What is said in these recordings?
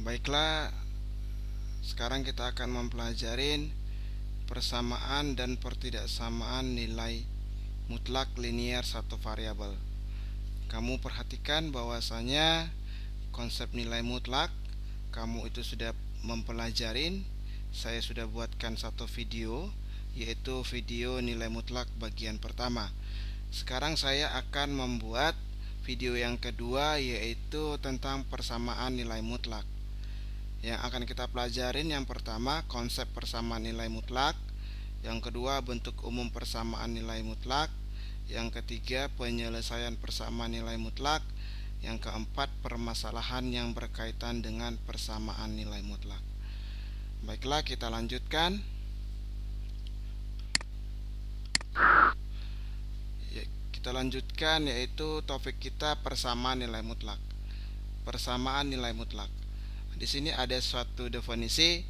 Baiklah, sekarang kita akan mempelajari persamaan dan pertidaksamaan nilai mutlak linear satu variabel. Kamu perhatikan bahwasanya konsep nilai mutlak kamu itu sudah mempelajari. Saya sudah buatkan satu video, yaitu video nilai mutlak bagian pertama. Sekarang saya akan membuat video yang kedua, yaitu tentang persamaan nilai mutlak. Yang akan kita pelajarin, yang pertama konsep persamaan nilai mutlak, yang kedua bentuk umum persamaan nilai mutlak, yang ketiga penyelesaian persamaan nilai mutlak, yang keempat permasalahan yang berkaitan dengan persamaan nilai mutlak. Baiklah, kita lanjutkan. Kita lanjutkan, yaitu topik kita persamaan nilai mutlak. Persamaan nilai mutlak. Di sini ada suatu definisi,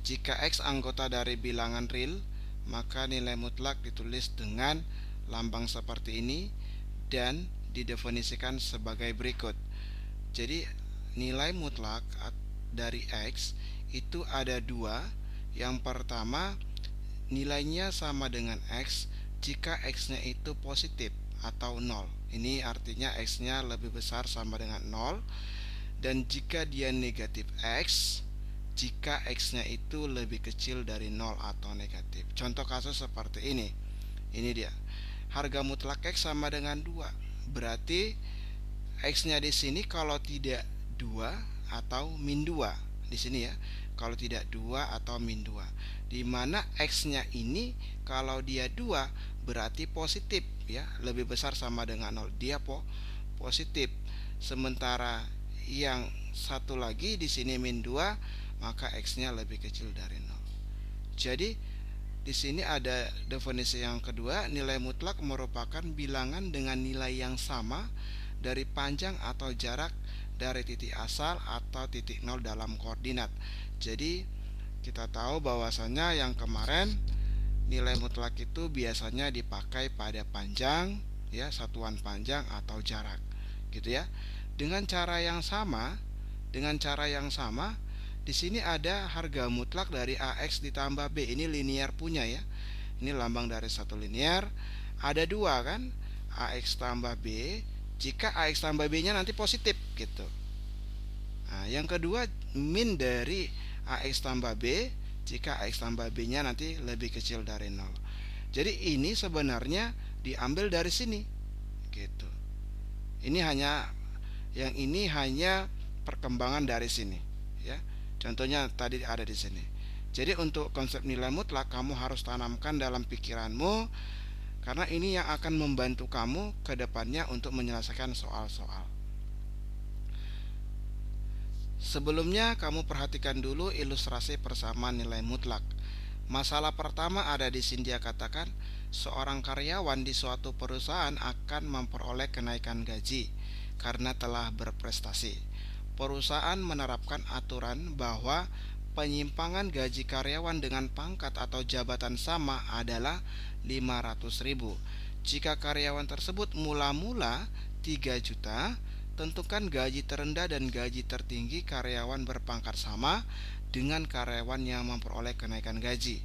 jika X anggota dari bilangan real, maka nilai mutlak ditulis dengan lambang seperti ini dan didefinisikan sebagai berikut. Jadi nilai mutlak dari X itu ada dua. Yang pertama, nilainya sama dengan X jika X-nya itu positif atau 0. Ini artinya X-nya lebih besar sama dengan 0. Dan jika dia negatif X, jika X-nya itu lebih kecil dari 0 atau negatif. Contoh kasus seperti ini. Ini dia. Harga mutlak X sama dengan 2. Berarti X-nya di sini kalau tidak 2 atau min 2. Di sini ya. Kalau tidak 2 atau min 2. Di mana X-nya ini kalau dia 2 berarti positif ya, lebih besar sama dengan 0. Dia positif. Sementara yang satu lagi di sini min 2, maka X-nya lebih kecil dari 0. Jadi di sini ada definisi yang kedua, nilai mutlak merupakan bilangan dengan nilai yang sama dari panjang atau jarak dari titik asal atau titik 0 dalam koordinat. Jadi kita tahu bahwasanya yang kemarin nilai mutlak itu biasanya dipakai pada panjang ya, satuan panjang atau jarak gitu ya. Dengan cara yang sama, di sini ada harga mutlak dari AX ditambah B. Ini linear punya ya. Ini lambang dari satu linear. Ada dua kan, AX tambah B. Jika AX tambah B-nya nanti positif gitu. Nah, yang kedua min dari AX tambah B jika AX tambah B-nya nanti lebih kecil dari 0. Jadi ini sebenarnya diambil dari sini gitu. Yang ini hanya perkembangan dari sini ya. Contohnya tadi ada di sini. Jadi untuk konsep nilai mutlak kamu harus tanamkan dalam pikiranmu, karena ini yang akan membantu kamu ke depannya untuk menyelesaikan soal-soal. Sebelumnya kamu perhatikan dulu ilustrasi persamaan nilai mutlak. Masalah pertama ada di sini, dia katakan seorang karyawan di suatu perusahaan akan memperoleh kenaikan gaji karena telah berprestasi. Perusahaan menerapkan aturan bahwa penyimpangan gaji karyawan dengan pangkat atau jabatan sama adalah 500.000. Jika karyawan tersebut mula-mula 3 juta, tentukan gaji terendah dan gaji tertinggi karyawan berpangkat sama dengan karyawan yang memperoleh kenaikan gaji.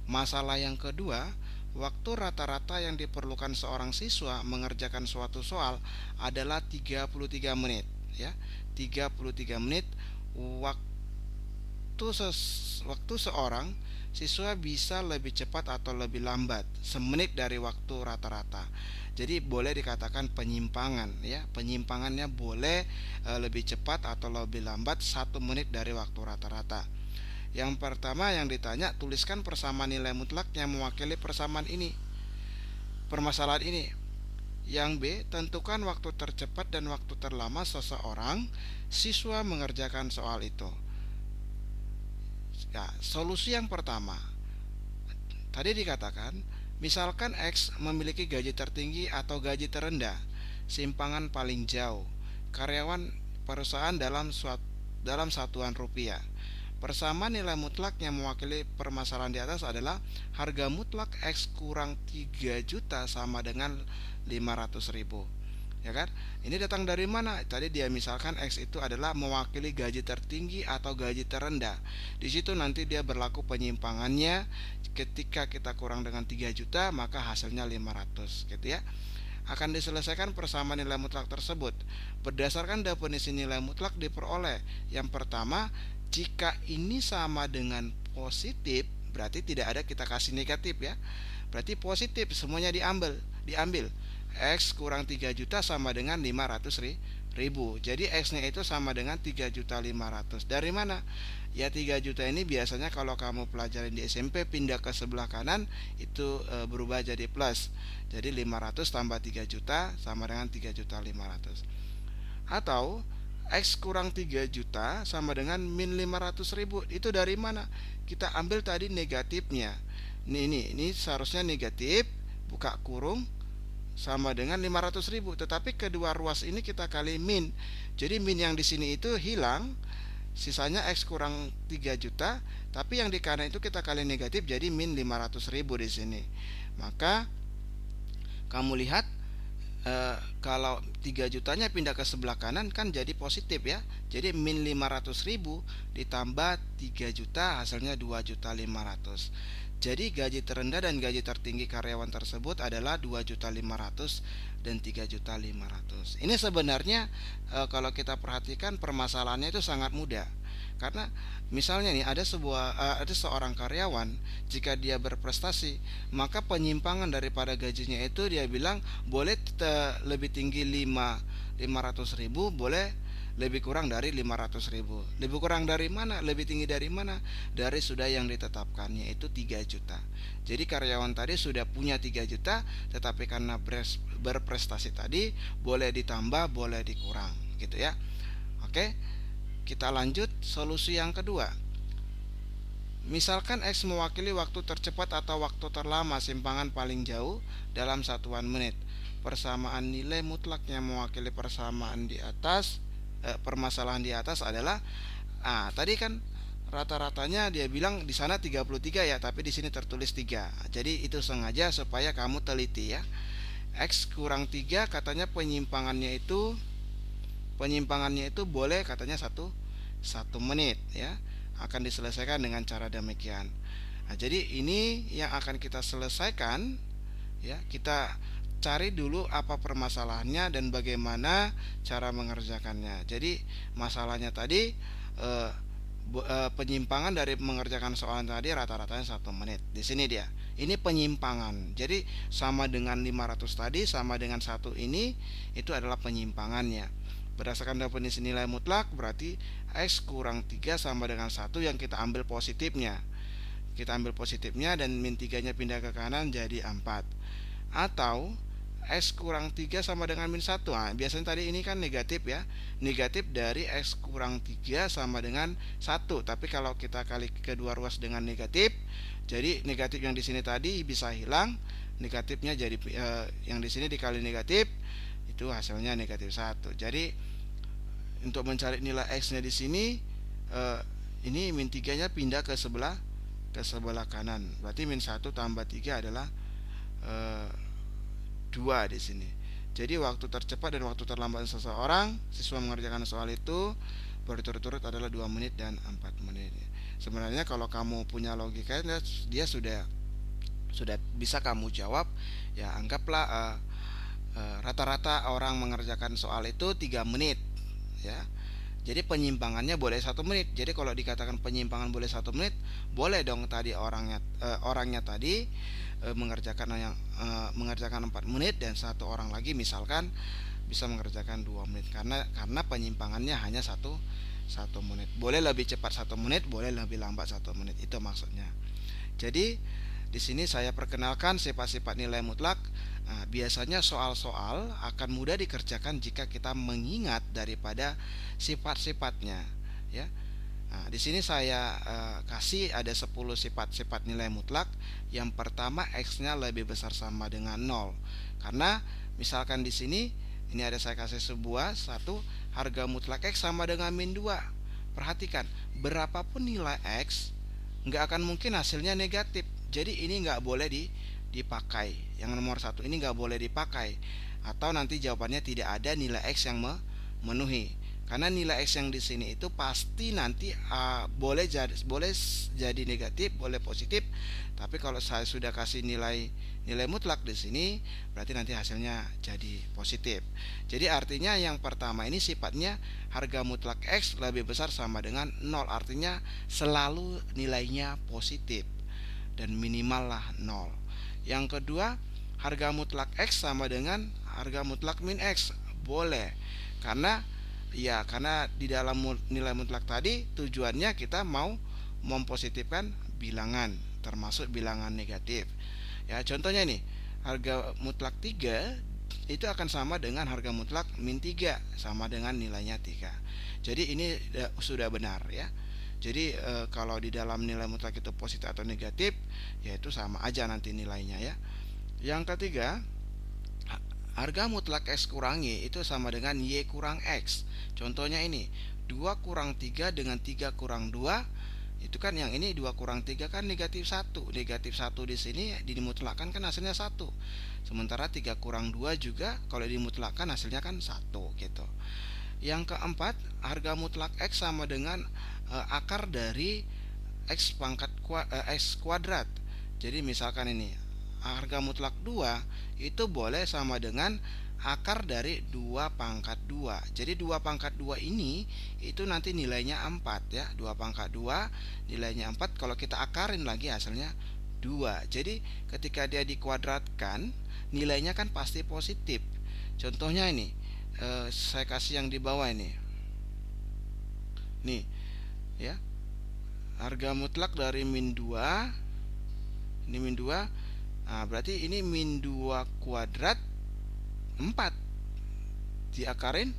Masalah yang kedua, waktu rata-rata yang diperlukan seorang siswa mengerjakan suatu soal adalah 33 menit ya. 33 menit waktu seorang siswa bisa lebih cepat atau lebih lambat semenit dari waktu rata-rata. Jadi boleh dikatakan penyimpangan ya. Penyimpangannya boleh lebih cepat atau lebih lambat 1 menit dari waktu rata-rata. Yang pertama yang ditanya, tuliskan persamaan nilai mutlak yang mewakili persamaan ini, permasalahan ini. Yang B, tentukan waktu tercepat dan waktu terlama seseorang siswa mengerjakan soal itu. Ya, solusi yang pertama tadi dikatakan, misalkan X memiliki gaji tertinggi atau gaji terendah, simpangan paling jauh, karyawan perusahaan dalam satuan rupiah. Persamaan nilai mutlak yang mewakili permasalahan di atas adalah harga mutlak X kurang 3 juta sama dengan 500.000. ya kan? Ini datang dari mana? Tadi dia misalkan X itu adalah mewakili gaji tertinggi atau gaji terendah. Di situ nanti dia berlaku penyimpangannya. Ketika kita kurang dengan 3 juta, maka hasilnya 500, gitu ya. Akan diselesaikan persamaan nilai mutlak tersebut. Berdasarkan definisi nilai mutlak diperoleh. Yang pertama, jika ini sama dengan positif, berarti tidak ada kita kasih negatif ya. Berarti positif, semuanya diambil. X kurang 3 juta sama dengan 500 ribu. Jadi X nya itu sama dengan 3 juta 500. Dari mana? Ya 3 juta ini biasanya kalau kamu pelajarin di SMP pindah ke sebelah kanan itu berubah jadi plus. Jadi 500 tambah 3 juta sama dengan 3 juta 500. Atau X kurang 3 juta sama dengan min 500 ribu. Itu dari mana? Kita ambil tadi negatifnya. Ini seharusnya negatif, buka kurung, sama dengan 500 ribu. Tetapi kedua ruas ini kita kali min. Jadi min yang di sini itu hilang, sisanya X kurang 3 juta, tapi yang di kanan itu kita kali negatif, jadi min 500 ribu di sini. Maka kamu lihat kalau 3 jutanya pindah ke sebelah kanan kan jadi positif ya. Jadi min 500 ribu ditambah 3 juta hasilnya 2 juta 500. Jadi gaji terendah dan gaji tertinggi karyawan tersebut adalah 2 juta 500 dan 3 juta 500. Ini sebenarnya kalau kita perhatikan permasalahannya itu sangat mudah. Karena misalnya nih ada seorang karyawan, jika dia berprestasi, maka penyimpangan daripada gajinya itu dia bilang boleh lebih tinggi 500 ribu, boleh lebih kurang dari 500 ribu. Lebih kurang dari mana? Lebih tinggi dari mana? Dari sudah yang ditetapkan, yaitu 3 juta. Jadi karyawan tadi sudah punya 3 juta, tetapi karena berprestasi tadi boleh ditambah, boleh dikurang, gitu ya. Oke, kita lanjut solusi yang kedua. Misalkan X mewakili waktu tercepat atau waktu terlama simpangan paling jauh dalam satuan menit. Persamaan nilai mutlak yang mewakili persamaan di atas, permasalahan di atas adalah tadi kan rata-ratanya dia bilang di sana 33 ya, tapi di sini tertulis 3. Jadi itu sengaja supaya kamu teliti ya. X kurang 3 katanya penyimpangannya itu boleh katanya 1 menit ya. Akan diselesaikan dengan cara demikian. Jadi ini yang akan kita selesaikan ya. Kita cari dulu apa permasalahannya dan bagaimana cara mengerjakannya. Jadi masalahnya tadi penyimpangan dari mengerjakan soal tadi rata-ratanya 1 menit. Di sini dia. Ini penyimpangan. Jadi sama dengan 500 tadi sama dengan 1 ini itu adalah penyimpangannya. Berdasarkan definisi nilai mutlak berarti X kurang 3 sama dengan 1 yang kita ambil positifnya. Kita ambil positifnya dan min 3-nya pindah ke kanan jadi 4. Atau X kurang 3 sama dengan min 1. Biasanya tadi ini kan negatif ya. Negatif dari X kurang 3 sama dengan 1. Tapi kalau kita kali kedua ruas dengan negatif, jadi negatif yang di sini tadi bisa hilang. Negatifnya jadi yang di sini dikali negatif, itu hasilnya negatif 1. Jadi untuk mencari nilai X nya di sini ini min 3-nya pindah ke sebelah kanan. Berarti min 1 tambah 3 adalah 2 di sini. Jadi waktu tercepat dan waktu terlambat seseorang siswa mengerjakan soal itu berturut-turut adalah 2 menit dan 4 menit. Sebenarnya kalau kamu punya logika dia sudah bisa kamu jawab ya. Anggaplah rata-rata orang mengerjakan soal itu 3 menit ya. Jadi penyimpangannya boleh 1 menit. Jadi kalau dikatakan penyimpangan boleh 1 menit, boleh dong tadi orangnya tadi mengerjakan 4 menit dan 1 orang lagi misalkan bisa mengerjakan 2 menit karena penyimpangannya hanya 1 menit. Boleh lebih cepat 1 menit, boleh lebih lambat 1 menit. Itu maksudnya. Jadi di sini saya perkenalkan sifat-sifat nilai mutlak. Biasanya soal-soal akan mudah dikerjakan jika kita mengingat daripada sifat-sifatnya ya. Di sini saya kasih ada 10 sifat-sifat nilai mutlak. Yang pertama X-nya lebih besar sama dengan 0. Karena misalkan di sini ini ada saya kasih satu harga mutlak X sama dengan min 2. Perhatikan, berapapun nilai X nggak akan mungkin hasilnya negatif. Jadi ini nggak boleh dipakai. Yang nomor 1 ini nggak boleh dipakai. atau nanti jawabannya tidak ada nilai X yang memenuhi. Karena nilai X yang di sini itu pasti nanti boleh jadi negatif, boleh positif. Tapi kalau saya sudah kasih nilai mutlak di sini, berarti nanti hasilnya jadi positif. Jadi artinya yang pertama ini sifatnya harga mutlak X lebih besar sama dengan 0. Artinya selalu nilainya positif dan minimal lah 0. Yang kedua, harga mutlak X sama dengan harga mutlak min X. Boleh. Karena di dalam nilai mutlak tadi tujuannya kita mau mempositifkan bilangan, termasuk bilangan negatif. Ya, contohnya nih, harga mutlak 3 itu akan sama dengan harga mutlak min 3, sama dengan nilainya 3. Jadi ini sudah benar ya. Jadi kalau di dalam nilai mutlak itu positif atau negatif, yaitu sama aja nanti nilainya ya. Yang ketiga, harga mutlak X kurang Y itu sama dengan Y kurang X. Contohnya ini, 2 kurang 3 dengan 3 kurang 2. Itu kan yang ini 2 kurang 3 kan negatif 1. Negatif 1 di sini dimutlakkan kan hasilnya 1. Sementara 3 kurang 2 juga kalau dimutlakkan hasilnya kan 1 gitu. Yang keempat, harga mutlak X sama dengan akar dari X kuadrat. Jadi misalkan ini, harga mutlak 2 itu boleh sama dengan akar dari 2 pangkat 2. Jadi 2 pangkat 2 ini itu nanti nilainya 4 ya. 2 pangkat 2 nilainya 4, kalau kita akarin lagi hasilnya 2. Jadi ketika dia dikuadratkan nilainya kan pasti positif. Contohnya ini, saya kasih yang di bawah ini. Nih ya. Harga mutlak dari min 2, ini min 2. Nah, berarti ini min 2 kuadrat 4. Diakarin,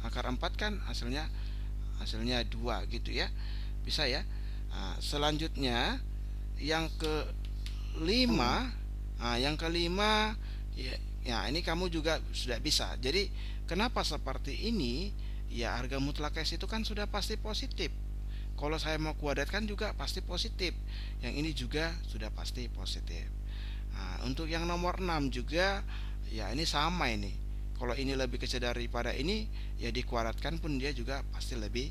akar 4 kan hasilnya 2 gitu ya. Bisa ya. Nah, selanjutnya yang kelima. Nah, yang kelima ya ini kamu juga sudah bisa. Jadi kenapa seperti ini? Ya, harga mutlak X itu kan sudah pasti positif. Kalau saya mau kuadratkan juga pasti positif. Yang ini juga sudah pasti positif. Nah, untuk yang nomor 6 juga ya ini sama ini. Kalau ini lebih kecil daripada ini, ya dikuadratkan pun dia juga pasti lebih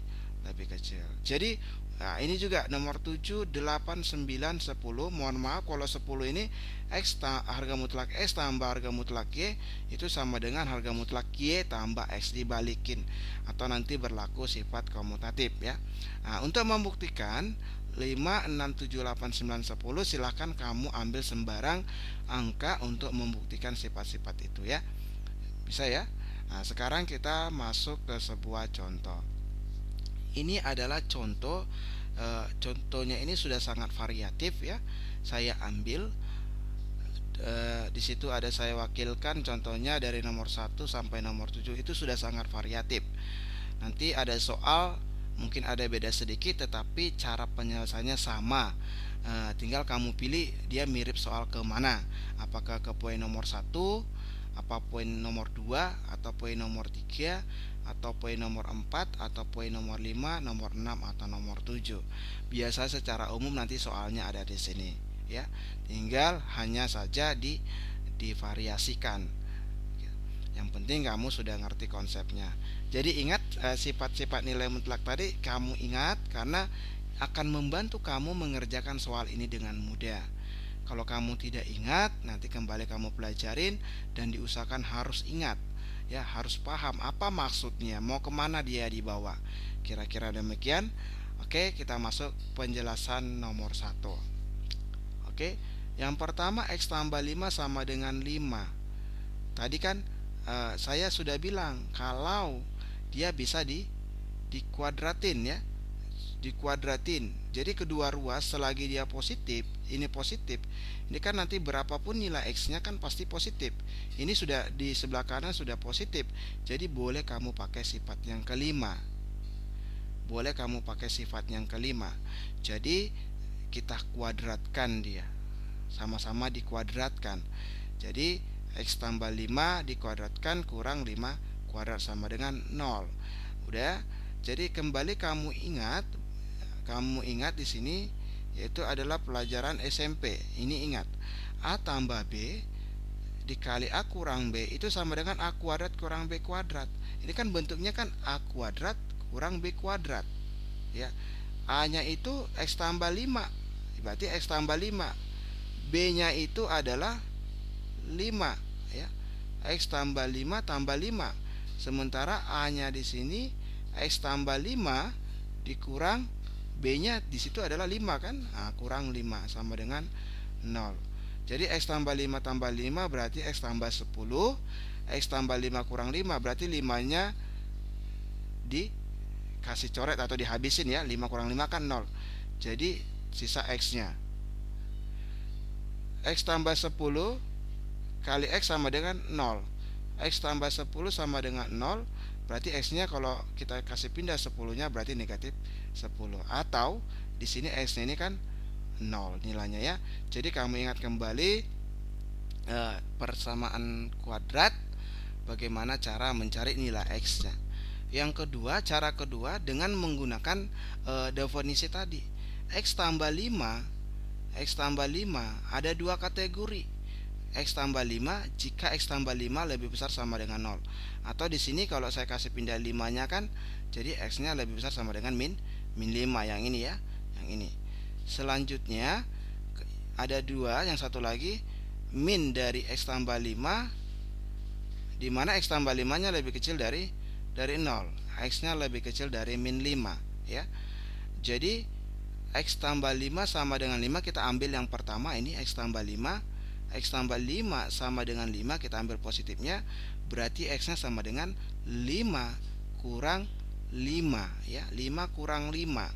kecil. Jadi nah, ini juga nomor 7, 8, 9, 10. Mohon maaf kalau 10 ini harga mutlak X tambah harga mutlak Y itu sama dengan harga mutlak Y tambah X dibalikin, atau nanti berlaku sifat komutatif ya. Nah, untuk membuktikan 5, 6, 7, 8, 9, 10 silahkan kamu ambil sembarang angka untuk membuktikan sifat-sifat itu ya. Bisa ya. Nah, sekarang kita masuk ke sebuah contoh. Ini adalah contoh. Contohnya ini sudah sangat variatif ya. Saya ambil di situ ada saya wakilkan contohnya dari nomor 1 sampai nomor 7 itu sudah sangat variatif. Nanti ada soal mungkin ada beda sedikit, tetapi cara penyelesaiannya sama. Tinggal kamu pilih dia mirip soal ke mana. Apakah ke poin nomor 1, apa poin nomor 2, atau poin nomor 3, atau poin nomor 4, atau poin nomor 5, nomor 6, atau nomor 7. Biasa secara umum nanti soalnya ada di sini ya. Tinggal hanya saja divariasikan. Yang penting kamu sudah ngerti konsepnya. Jadi ingat sifat-sifat nilai mutlak tadi kamu ingat, karena akan membantu kamu mengerjakan soal ini dengan mudah. Kalau kamu tidak ingat, nanti kembali kamu pelajarin dan diusahakan harus ingat. Ya, harus paham apa maksudnya, mau kemana dia dibawa. Kira-kira demikian. Oke, kita masuk penjelasan nomor 1. Oke, yang pertama X tambah 5 sama dengan 5. Tadi kan saya sudah bilang kalau dia bisa dikuadratin ya, dikuadratin. Jadi kedua ruas selagi dia positif, ini positif, ini kan nanti berapapun nilai X nya kan pasti positif. Ini sudah di sebelah kanan sudah positif. Jadi boleh kamu pakai sifat yang kelima. Boleh kamu pakai sifat yang kelima. Jadi kita kuadratkan dia, sama-sama dikuadratkan. Jadi X tambah 5 dikuadratkan kurang 5 kuadrat sama dengan 0. Udah. Jadi kembali kamu ingat di sini yaitu adalah pelajaran SMP. Ini ingat, A tambah B dikali A kurang B itu sama dengan A kuadrat kurang B kuadrat. Ini kan bentuknya kan A kuadrat kurang B kuadrat, ya. A nya itu X tambah 5, berarti X tambah 5. B nya itu adalah 5, ya. X tambah 5 tambah 5. Sementara A nya di sini X tambah 5 dikurang B nya di situ adalah 5 kan, nah, kurang 5 sama dengan 0. Jadi X tambah 5 tambah 5 berarti X tambah 10. X tambah 5 kurang 5 berarti 5 nya dikasih coret atau dihabisin, ya. 5 kurang 5 kan 0. Jadi sisa X nya X tambah 10 kali X sama dengan 0. X tambah 10 sama dengan 0. Berarti X nya kalau kita kasih pindah 10 nya berarti negatif 10. Atau di sini X nya ini kan 0 nilainya, ya. Jadi kamu ingat kembali persamaan kuadrat, bagaimana cara mencari nilai X nya. Yang kedua, cara kedua dengan menggunakan definisi tadi. X tambah 5 ada dua kategori. X tambah 5 jika X tambah 5 lebih besar sama dengan 0. Atau di sini kalau saya kasih pindah 5 nya kan, jadi X nya lebih besar sama dengan min 5, yang ini, ya. Yang ini. Selanjutnya ada dua, yang satu lagi min dari X tambah 5, di mana X tambah 5 nya lebih kecil dari 0. X nya lebih kecil dari min 5, ya. Jadi X tambah 5 sama dengan 5, kita ambil yang pertama ini X tambah 5. X tambah 5 sama dengan 5, kita ambil positifnya, berarti X nya sama dengan 5 kurang 5, ya. 5 kurang 5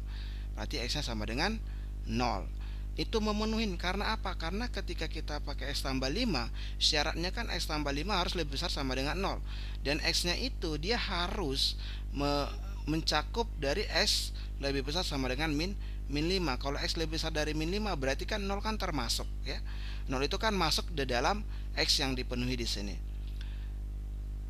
berarti X nya sama dengan 0. Itu memenuhi, karena apa? Karena ketika kita pakai X tambah 5, syaratnya kan X tambah 5 harus lebih besar sama dengan 0. Dan X nya itu dia harus mencakup dari X lebih besar sama dengan min 5. Kalau X lebih besar dari min 5 berarti kan 0 kan termasuk, ya. 0 itu kan masuk di dalam X yang dipenuhi di sini.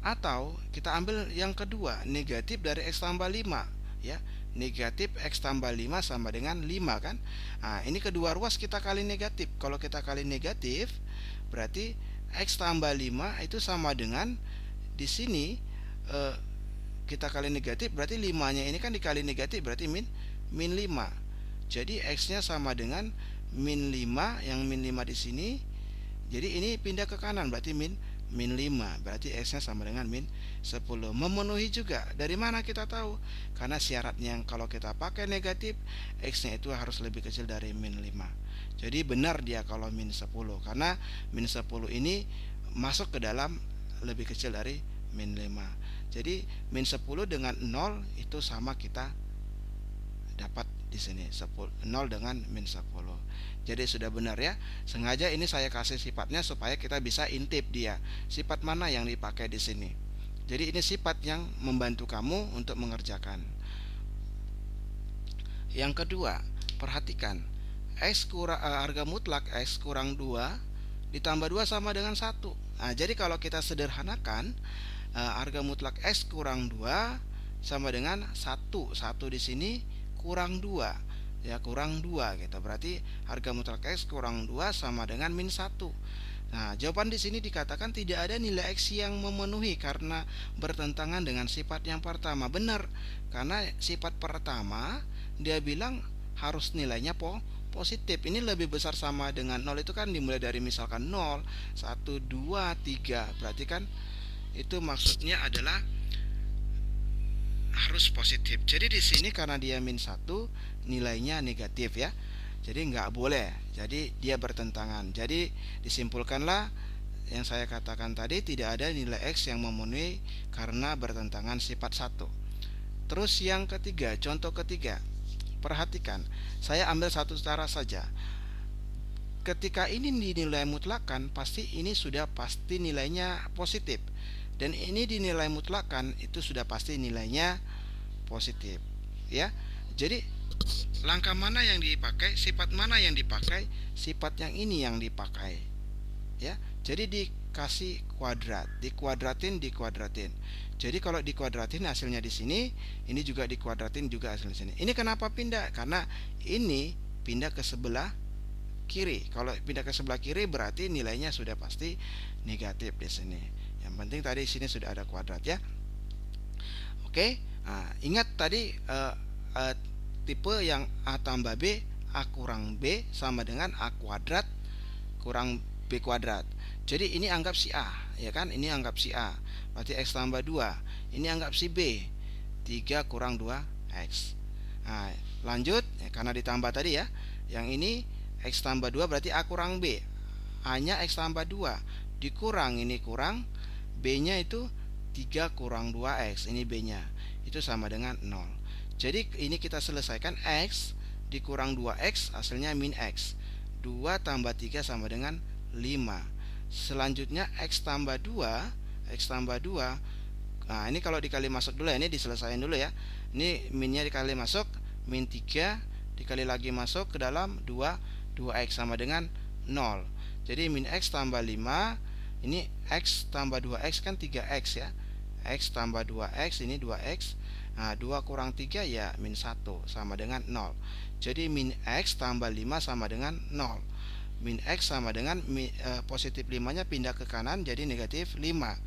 Atau kita ambil yang kedua, negatif dari X tambah 5, ya. Negatif X tambah 5 sama dengan 5 kan. Nah, ini kedua ruas kita kali negatif. Kalau kita kali negatif berarti X tambah 5 itu sama dengan di sini kita kali negatif, berarti 5 nya ini kan dikali negatif berarti min 5. Jadi X nya sama dengan min 5, yang min 5 di sini. Jadi ini pindah ke kanan berarti min 5, berarti X nya sama dengan min 10. Memenuhi juga. Dari mana kita tahu? Karena syaratnya kalau kita pakai negatif, X nya itu harus lebih kecil dari min 5. Jadi benar dia kalau min 10, karena min 10 ini masuk ke dalam lebih kecil dari min 5. Jadi min 10 dengan 0 itu sama, kita dapat di sini 0 dengan min 10. Jadi sudah benar, ya. Sengaja ini saya kasih sifatnya supaya kita bisa intip dia. Sifat mana yang dipakai di sini. Jadi ini sifat yang membantu kamu untuk mengerjakan. Yang kedua, perhatikan. Harga mutlak X kurang 2 ditambah 2 sama dengan 1. Nah, jadi kalau kita sederhanakan, harga mutlak X kurang 2 sama dengan 1. 1 di sini kurang 2, ya, kurang 2 gitu. Berarti harga mutlak X kurang 2 sama dengan min 1. Nah, jawaban di sini dikatakan tidak ada nilai X yang memenuhi karena bertentangan dengan sifat yang pertama. Benar, karena sifat pertama dia bilang harus nilainya positif. Ini lebih besar sama dengan 0 itu kan dimulai dari misalkan 0, 1, 2, 3. Berarti kan itu maksudnya adalah harus positif. Jadi di sini karena dia min 1, nilainya negatif, ya. Jadi nggak boleh. Jadi dia bertentangan. Jadi disimpulkanlah yang saya katakan tadi, tidak ada nilai X yang memenuhi karena bertentangan sifat 1. Terus yang ketiga, contoh ketiga. Perhatikan, saya ambil satu cara saja. Ketika ini dinilai mutlakan, pasti ini sudah pasti nilainya positif. Dan ini dinilai mutlakan, itu sudah pasti nilainya positif, ya. Jadi langkah mana yang dipakai, sifat mana yang dipakai, sifat yang ini yang dipakai, ya. Jadi dikasih kuadrat, dikuadratin. Jadi kalau dikuadratin hasilnya di sini, ini juga dikuadratin juga hasilnya di sini. Ini kenapa pindah? Karena ini pindah ke sebelah kiri. Kalau pindah ke sebelah kiri berarti nilainya sudah pasti negatif di sini. Yang penting tadi sini sudah ada kuadrat ya. Oke, ingat tadi tipe yang A tambah B, A kurang B sama dengan A kuadrat kurang B kuadrat. Jadi ini anggap si A, ya kan? Ini anggap si A. Berarti X tambah 2. Ini anggap si B, 3 kurang 2X. Nah, lanjut, ya, karena ditambah tadi ya. Yang ini X tambah 2 berarti A kurang B. A-nya X tambah 2. Dikurang, ini kurang. B-nya itu 3 kurang 2X. Ini B-nya. Itu sama dengan 0. Jadi ini kita selesaikan. X dikurang 2X hasilnya min X. 2 tambah 3 sama dengan 5. Selanjutnya X tambah 2. X tambah 2. Nah ini kalau dikali masuk dulu ya. Ini diselesaikan dulu ya. Ini minnya dikali masuk. Min 3 dikali lagi masuk ke dalam 2X sama dengan 0. Jadi min X tambah 5. Ini X tambah 2X kan 3X ya. X tambah 2X ini 2X. Nah 2 kurang 3 ya min 1 sama dengan 0. Jadi min X tambah 5 sama dengan 0. Min X sama dengan positif 5 nya pindah ke kanan jadi negatif 5.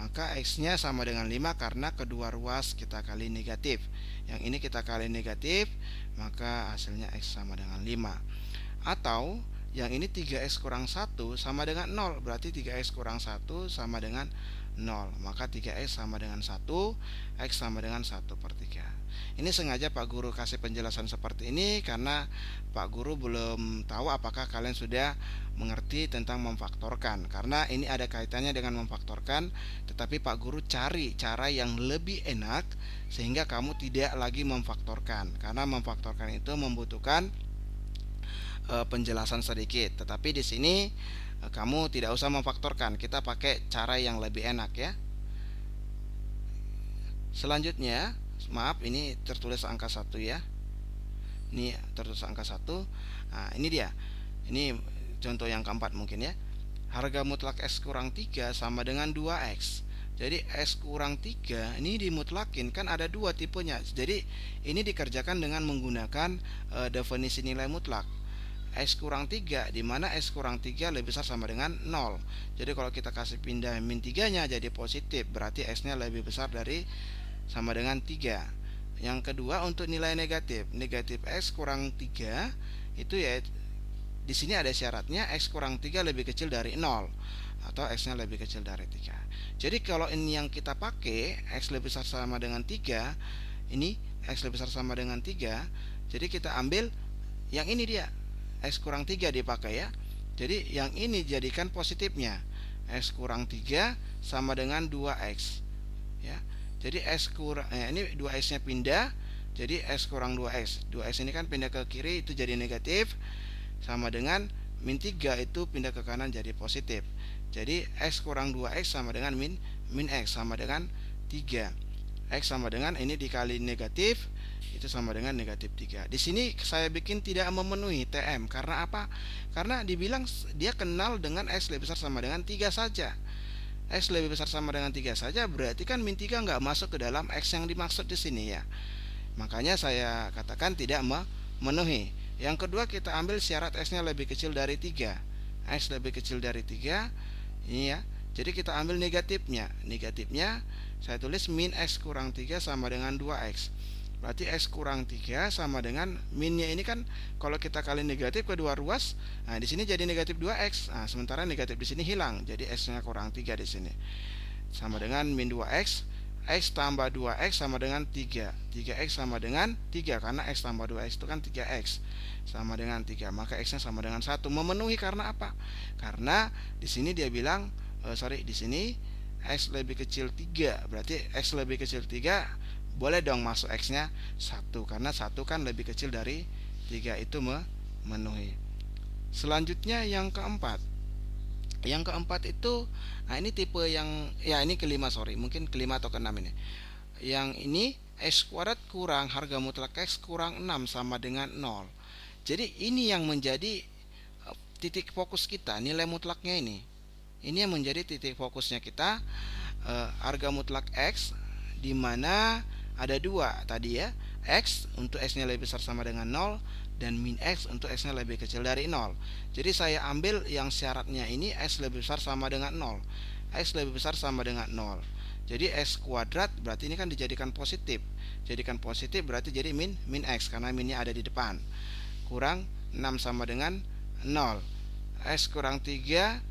Maka X nya sama dengan 5 karena kedua ruas kita kali negatif. Yang ini kita kali negatif, maka hasilnya X sama dengan 5. Atau yang ini 3X kurang 1 sama dengan 0. Berarti 3X kurang 1 sama dengan 0. Maka 3X sama dengan 1, X sama dengan 1/3. Ini sengaja Pak Guru kasih penjelasan seperti ini karena Pak Guru belum tahu apakah kalian sudah mengerti tentang memfaktorkan. Karena ini ada kaitannya dengan memfaktorkan, tetapi Pak Guru cari cara yang lebih enak sehingga kamu tidak lagi memfaktorkan. Karena memfaktorkan itu membutuhkan penjelasan sedikit. Tetapi di sini kamu tidak usah memfaktorkan. Kita pakai cara yang lebih enak ya. Selanjutnya, maaf ini tertulis angka 1 ya. Ini tertulis angka 1. Nah, ini dia. Ini contoh yang keempat mungkin ya. Harga mutlak X kurang 3 sama dengan 2X. Jadi X kurang 3 ini dimutlakin kan ada dua tipenya. Jadi ini dikerjakan dengan menggunakan definisi nilai mutlak. X kurang 3 di mana X kurang 3 lebih besar sama dengan 0. Jadi kalau kita kasih pindah min 3 nya jadi positif, berarti X nya lebih besar dari sama dengan 3. Yang kedua untuk nilai negatif. Negatif X kurang 3 itu ya di sini ada syaratnya X kurang 3 lebih kecil dari 0 atau X nya lebih kecil dari 3. Jadi kalau ini yang kita pakai X lebih besar sama dengan 3, ini X lebih besar sama dengan 3, jadi kita ambil yang ini dia. X kurang 3 dipakai ya. Jadi yang ini jadikan positifnya. X kurang 3 sama dengan 2X ya. Jadi X kurang ini 2X nya pindah, jadi X kurang 2X. 2X ini kan pindah ke kiri itu jadi negatif, sama dengan min 3 itu pindah ke kanan jadi positif. Jadi X kurang 2X sama dengan min X sama dengan 3. X sama dengan ini dikali negatif itu sama dengan negatif 3. Di sini saya bikin tidak memenuhi TM. Karena apa? Karena dibilang dia kenal dengan X lebih besar sama dengan 3 saja. X lebih besar sama dengan 3 saja, berarti kan min 3 nggak masuk ke dalam X yang dimaksud di sini ya. Makanya saya katakan tidak memenuhi. Yang kedua kita ambil syarat X nya lebih kecil dari 3. X lebih kecil dari 3 ini ya. Jadi kita ambil negatifnya. Negatifnya saya tulis min X kurang 3 sama dengan 2X. Berarti X kurang 3 sama dengan minnya ini kan kalau kita kali negatif kedua ruas, nah di sini jadi negatif 2X. Nah, sementara negatif di sini hilang, jadi X-nya kurang 3 di sini. Sama dengan min 2X, X tambah 2X sama dengan 3. 3X sama dengan 3 karena X tambah 2X itu kan 3X. Sama dengan 3, maka X-nya sama dengan 1. Memenuhi karena apa? Karena di sini dia bilang di sini X lebih kecil 3. Berarti X lebih kecil 3 boleh dong masuk X nya 1 karena 1 kan lebih kecil dari 3 itu memenuhi. Selanjutnya yang keempat. Yang keempat itu ini tipe yang ini kelima mungkin kelima atau keenam ini. Yang ini X kuadrat kurang harga mutlak X kurang 6 sama dengan 0. Jadi ini yang menjadi titik fokus kita, nilai mutlaknya ini. Ini yang menjadi titik fokusnya kita, harga mutlak X di mana ada dua tadi ya, X untuk X nya lebih besar sama dengan 0, dan min X untuk X nya lebih kecil dari 0. Jadi saya ambil yang syaratnya ini X lebih besar sama dengan 0. X lebih besar sama dengan 0. Jadi X kuadrat berarti ini kan dijadikan positif. Jadikan positif berarti jadi min X karena minnya ada di depan. Kurang 6 sama dengan 0. X kurang 3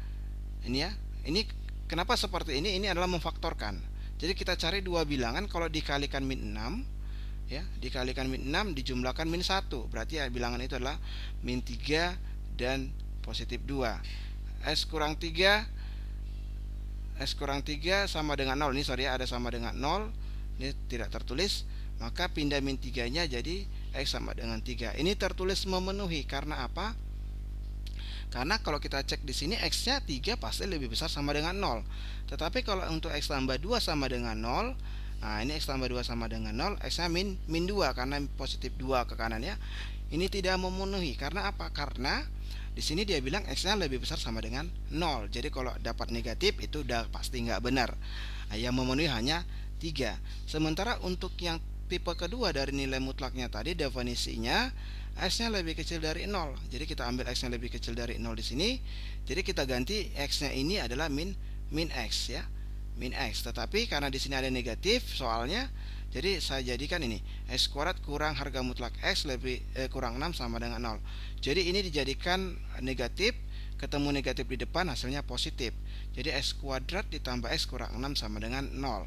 ini ya. Ini kenapa seperti ini? Ini adalah memfaktorkan. Jadi kita cari dua bilangan, kalau dikalikan min 6 ya, dikalikan min 6 dijumlahkan min 1. Berarti ya bilangan itu adalah min 3 dan positif 2. X kurang 3 sama dengan 0. Ini sorry ya, ada sama dengan 0. Ini tidak tertulis. Maka pindah min 3 nya jadi X sama dengan 3. Ini tertulis memenuhi karena apa? Karena kalau kita cek di sini X nya 3 pasti lebih besar sama dengan 0. Tetapi kalau untuk X tambah 2 sama dengan 0, nah ini X tambah 2 sama dengan 0, X nya min 2 karena positif 2 ke kanan ya. Ini tidak memenuhi karena apa? Karena di sini dia bilang X nya lebih besar sama dengan 0. Jadi kalau dapat negatif itu udah pasti nggak benar. Nah, yang memenuhi hanya 3. Sementara untuk yang tipe kedua dari nilai mutlaknya tadi, definisinya X nya lebih kecil dari 0. Jadi kita ambil X nya lebih kecil dari 0 di sini. Jadi kita ganti X nya ini adalah min X ya. Min X. Tetapi karena di sini ada negatif soalnya, jadi saya jadikan ini X kuadrat kurang harga mutlak X lebih kurang 6 sama dengan 0. Jadi ini dijadikan negatif, ketemu negatif di depan hasilnya positif. Jadi X kuadrat ditambah X kurang 6 sama dengan 0.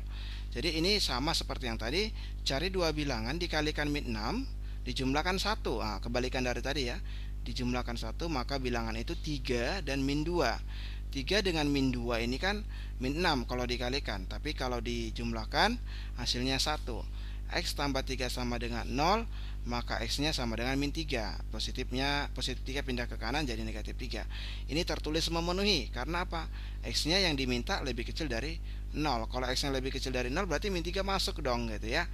Jadi ini sama seperti yang tadi, cari dua bilangan dikalikan min 6 dijumlahkan 1. Nah, kebalikan dari tadi ya. Dijumlahkan 1 maka bilangan itu 3 dan min 2. 3 dengan min 2 ini kan min 6 kalau dikalikan, tapi kalau dijumlahkan hasilnya 1. X tambah 3 sama dengan 0, maka X nya sama dengan min 3. Positif 3 pindah ke kanan jadi negatif 3. Ini tertulis memenuhi karena apa? X nya yang diminta lebih kecil dari 0. Kalau X nya lebih kecil dari 0 berarti min 3 masuk dong gitu ya.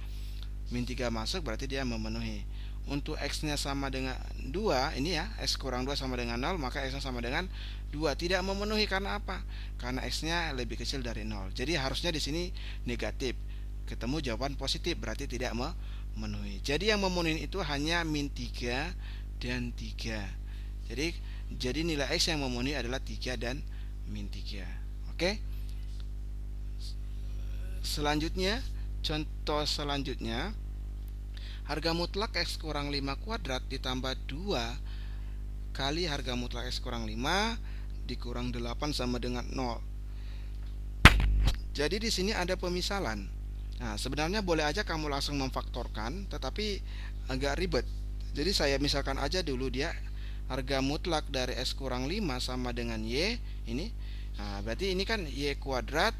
Min 3 masuk berarti dia memenuhi. Untuk X nya sama dengan 2, ini ya, X kurang 2 sama dengan 0, maka X nya sama dengan 2. Tidak memenuhi karena apa? Karena X nya lebih kecil dari 0. Jadi harusnya di sini negatif. Ketemu jawaban positif berarti tidak memenuhi. Jadi yang memenuhi itu hanya min 3 dan 3. Jadi nilai X yang memenuhi adalah 3 dan min 3. Oke? Selanjutnya, contoh selanjutnya, harga mutlak X kurang 5 kuadrat ditambah 2 kali harga mutlak X kurang 5 dikurang 8 sama dengan 0. Jadi di sini ada pemisalan. Nah, sebenarnya boleh aja kamu langsung memfaktorkan, tetapi agak ribet. Jadi saya misalkan aja dulu dia harga mutlak dari X kurang 5 sama dengan Y ini. Nah, berarti ini kan Y kuadrat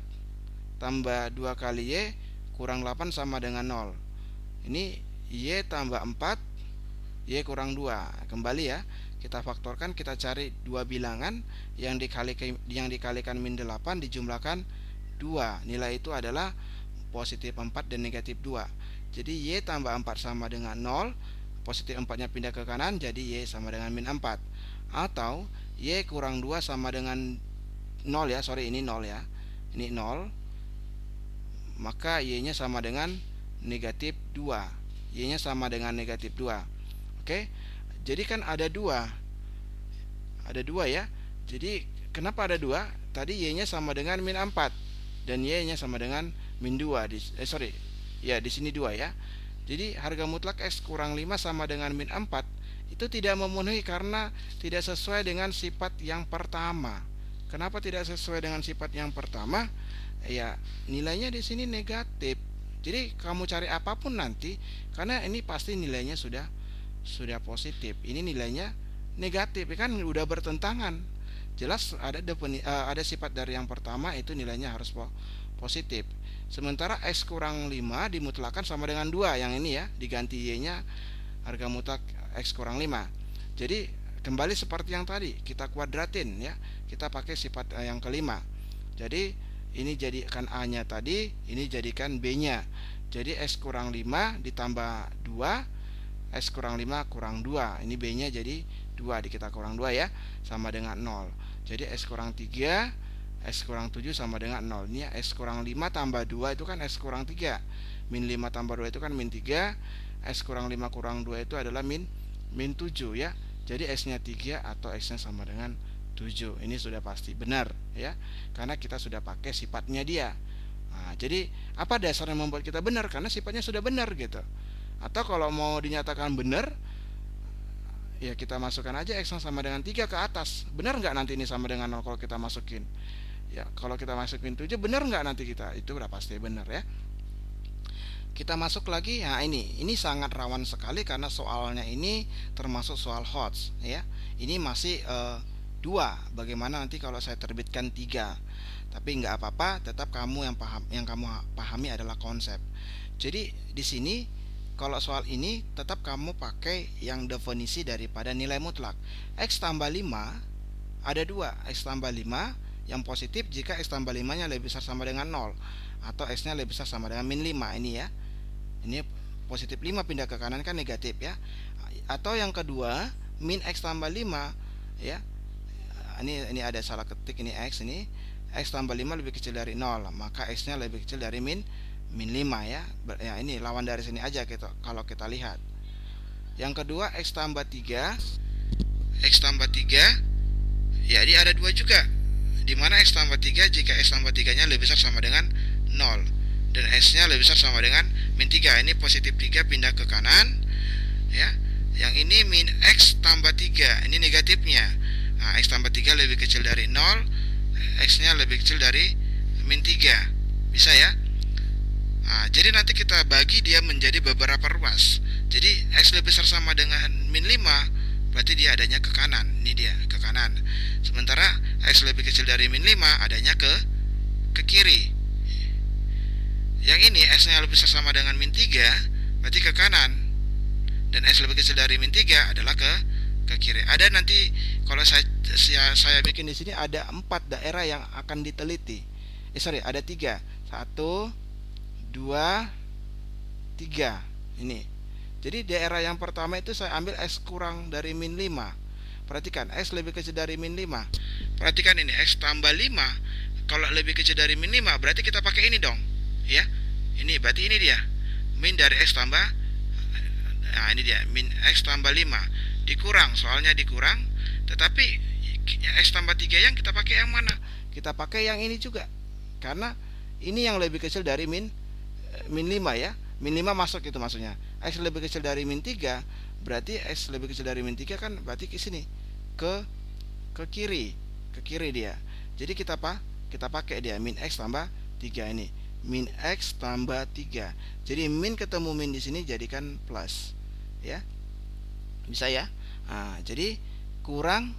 tambah 2 kali Y kurang 8 sama dengan 0. Ini Y tambah 4, Y kurang 2. Kembali ya, kita faktorkan, kita cari dua bilangan yang dikalikan min 8 dijumlahkan 2. Nilai itu adalah positif 4 dan negatif 2. Jadi Y tambah 4 sama dengan 0, positif 4 nya pindah ke kanan jadi Y sama dengan min 4. Atau Y kurang 2 sama dengan 0 ya, sorry ini 0 ya. Ini 0. Maka Y nya sama dengan negatif 2. Y nya sama dengan negatif 2. Oke. Jadi kan ada 2. Ada 2 ya. Jadi kenapa ada 2? Tadi Y nya sama dengan min 4 dan Y nya sama dengan min 2. Ya, di sini 2 ya. Jadi harga mutlak X kurang 5 sama dengan min 4 itu tidak memenuhi karena tidak sesuai dengan sifat yang pertama. Kenapa tidak sesuai dengan sifat yang pertama? Ya, nilainya di sini negatif. Jadi kamu cari apapun nanti, karena ini pasti nilainya sudah positif. Ini nilainya negatif, kan udah bertentangan. Jelas ada sifat dari yang pertama itu nilainya harus positif. Sementara X kurang 5 dimutlakan sama dengan 2. Yang ini ya, diganti Y-nya harga mutlak X kurang 5. Jadi kembali seperti yang tadi, kita kuadratin ya. Kita pakai sifat yang kelima. Jadi ini jadikan A-nya tadi, ini jadikan B-nya. Jadi X kurang 5 ditambah 2, X kurang 5 kurang 2. Ini B-nya jadi 2, kita kurang 2 ya, sama dengan 0. Jadi X kurang 3, X kurang 7 sama dengan 0. Ini X kurang 5 tambah 2 itu kan X kurang 3. Min 5 tambah 2 itu kan min 3. X kurang 5 kurang 2 itu adalah min 7 ya. Jadi X-nya 3 atau X-nya sama dengan 7. Ini sudah pasti benar ya, karena kita sudah pakai sifatnya dia. Nah, jadi apa dasar yang membuat kita benar? Karena sifatnya sudah benar gitu. Atau kalau mau dinyatakan benar, ya kita masukkan aja X sama dengan 3 ke atas. Benar nggak nanti ini sama dengan 0 kalau kita masukin? Ya, kalau kita masukin 7, benar nggak nanti kita? Itu udah pasti benar ya. Kita masuk lagi. Nah, ini sangat rawan sekali karena soalnya ini termasuk soal HOTS ya. Ini masih 2. Bagaimana nanti kalau saya terbitkan 3? Tapi nggak apa-apa, tetap kamu yang kamu pahami adalah konsep. Jadi di sini kalau soal ini tetap kamu pakai yang definisi daripada nilai mutlak. X tambah 5 ada 2. X tambah 5 yang positif jika X tambah 5 nya lebih besar sama dengan 0, atau X nya lebih besar sama dengan min 5. Ini ya, ini positif 5 pindah ke kanan kan negatif ya. Atau yang kedua, min X tambah 5 ya. Ini ada salah ketik, ini X, ini X tambah 5 lebih kecil dari 0, maka X nya lebih kecil dari min 5 ya. Ya, ini lawan dari sini aja gitu kalau kita lihat. Yang kedua, X tambah 3. X tambah 3 ya, ini ada 2 juga. Dimana X tambah 3 jika X tambah 3 nya lebih besar sama dengan 0 dan X nya lebih besar sama dengan min 3. Ini positif 3 pindah ke kanan ya. Yang ini min X tambah 3, ini negatifnya. Nah, X tambah 3 lebih kecil dari 0, X nya lebih kecil dari min 3. Bisa ya. Nah, jadi nanti kita bagi dia menjadi beberapa ruas. Jadi X lebih besar sama dengan min 5, berarti dia adanya ke kanan. Ini dia ke kanan. Sementara X lebih kecil dari min 5 adanya ke kiri. Yang ini X nya lebih besar sama dengan min 3, berarti ke kanan. Dan X lebih kecil dari min 3 adalah ke kiri. Ada nanti kalau saya bikin di sini ada 4 daerah yang akan diteliti. Ada 3. 1 2 3. Ini. Jadi daerah yang pertama itu saya ambil X kurang dari min 5. Perhatikan, X lebih kecil dari min 5. Perhatikan ini, X tambah 5. Kalau lebih kecil dari min 5, berarti kita pakai ini dong. Ya. Ini berarti ini dia. Min dari X tambah. Nah, ini dia, min X tambah 5. Dikurang, soalnya dikurang. Tetapi X tambah 3 yang kita pakai yang mana? Kita pakai yang ini juga. Karena ini yang lebih kecil dari min 5 ya. Min 5 masuk itu maksudnya. X lebih kecil dari min 3, berarti X lebih kecil dari min 3 kan berarti ke sini. Ke kiri. Ke kiri dia. Jadi kita pakai dia min X tambah 3 ini. Min X tambah 3. Jadi min ketemu min di sini jadikan plus. Ya. Bisa ya? Nah, jadi kurang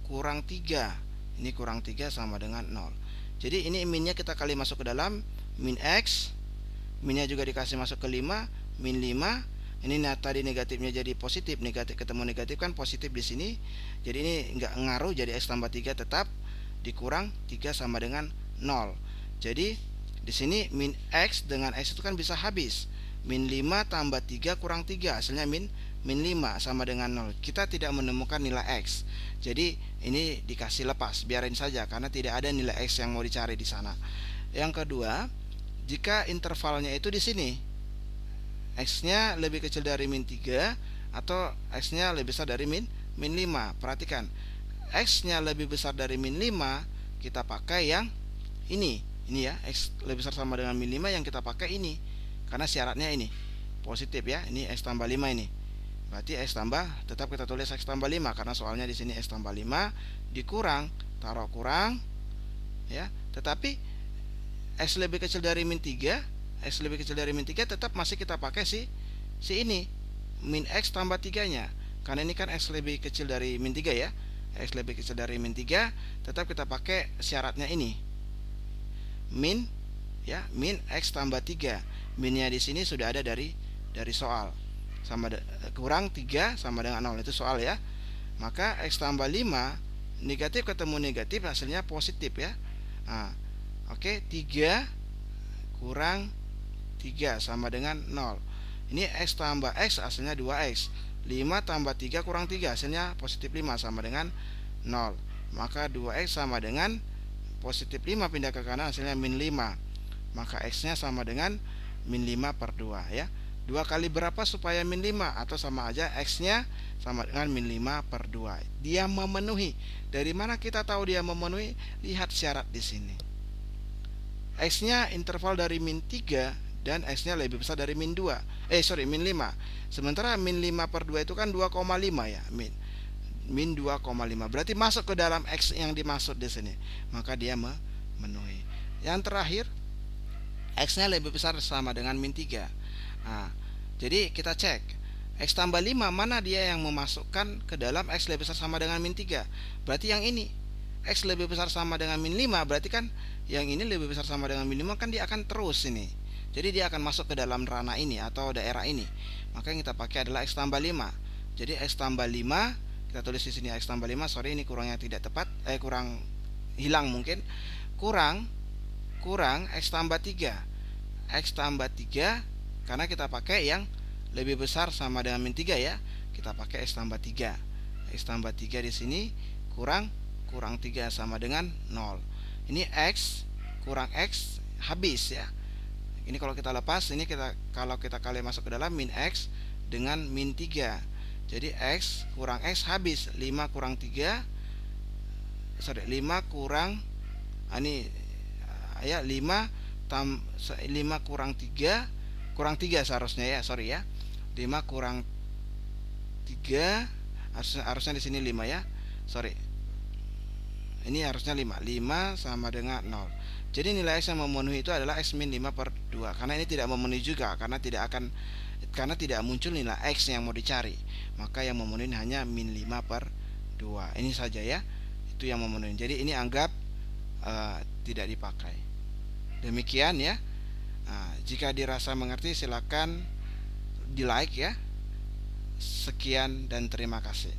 3. Ini kurang 3 sama dengan 0. Jadi ini minnya kita kali masuk ke dalam min X. Minnya juga dikasih masuk ke 5, min 5. Ini tadi negatifnya jadi positif, negatif ketemu negatif kan positif di sini. Jadi ini enggak ngaruh, jadi X tambah 3 tetap dikurang 3 sama dengan 0. Jadi di sini min X dengan X itu kan bisa habis. Min 5 tambah 3 kurang 3, hasilnya min 5 sama dengan 0. Kita tidak menemukan nilai X. Jadi ini dikasih lepas, biarin saja karena tidak ada nilai X yang mau dicari di sana. Yang kedua, jika intervalnya itu di sini, X-nya lebih kecil dari min 3 atau X-nya lebih besar dari min 5. Perhatikan, X-nya lebih besar dari min 5, kita pakai yang ini ya, X lebih besar sama dengan min 5 yang kita pakai ini. Karena syaratnya ini positif ya, ini X tambah 5 ini. Berarti X tambah, tetap kita tulis X tambah 5 karena soalnya di sini X tambah 5 dikurang, taruh kurang ya. Tetapi X lebih kecil dari min 3, X lebih kecil dari min 3 tetap masih kita pakai si ini min X tambah 3 nya. Karena ini kan X lebih kecil dari min 3 ya. X lebih kecil dari min 3, tetap kita pakai syaratnya ini. Min ya, min X tambah 3. Minnya di sini sudah ada dari soal. Kurang 3 sama dengan 0 itu soal ya. Maka X tambah 5 negatif ketemu negatif hasilnya positif ya. Nah, oke, 3 kurang 3 sama dengan 0. Ini X tambah X hasilnya 2X. 5 tambah 3 kurang 3 hasilnya positif 5 sama dengan 0. Maka 2X sama dengan positif 5 pindah ke kanan hasilnya min 5. Maka X nya sama dengan min 5 per 2 ya. 2 kali berapa supaya min 5? Atau sama aja X-nya sama dengan min 5 per 2. Dia memenuhi. Dari mana kita tahu dia memenuhi? Lihat syarat di sini. X-nya interval dari min 3 dan X-nya lebih besar dari min 2. Min 5. Sementara min 5 per 2 itu kan 2,5 ya, min 2,5. Berarti masuk ke dalam X yang dimaksud di sini. Maka dia memenuhi. Yang terakhir, X-nya lebih besar sama dengan min 3. Nah, jadi kita cek X tambah 5 mana dia yang memasukkan ke dalam X lebih besar sama dengan min 3. Berarti yang ini X lebih besar sama dengan min 5. Berarti kan yang ini lebih besar sama dengan min 5, kan dia akan terus ini. Jadi dia akan masuk ke dalam ranah ini atau daerah ini. Maka yang kita pakai adalah X tambah 5. Jadi X tambah 5, kita tulis di sini X tambah 5. Sorry, ini kurangnya tidak tepat, kurang hilang mungkin. Kurang X tambah 3. X tambah 3 karena kita pakai yang lebih besar sama dengan min 3 ya. Kita pakai X tambah 3. X tambah 3 di sini kurang 3 sama dengan 0. Ini X kurang X habis ya. Ini kalau kita lepas, ini kalau kita kali masuk ke dalam min X dengan min 3. Jadi X kurang X habis. 5 kurang 3. 5 kurang ini ya 5 kurang 3 seharusnya ya, sorry ya. 5 kurang 3 harusnya di sini 5 ya. Sorry. Ini harusnya 5 sama dengan 0. Jadi nilai X yang memenuhi itu adalah X min 5 per 2. Karena ini tidak memenuhi juga, karena tidak muncul nilai X yang mau dicari. Maka yang memenuhi hanya min 5 per 2. Ini saja ya. Itu yang memenuhi. Jadi ini anggap tidak dipakai. Demikian ya. Nah, jika dirasa mengerti silakan di like ya. Sekian dan terima kasih.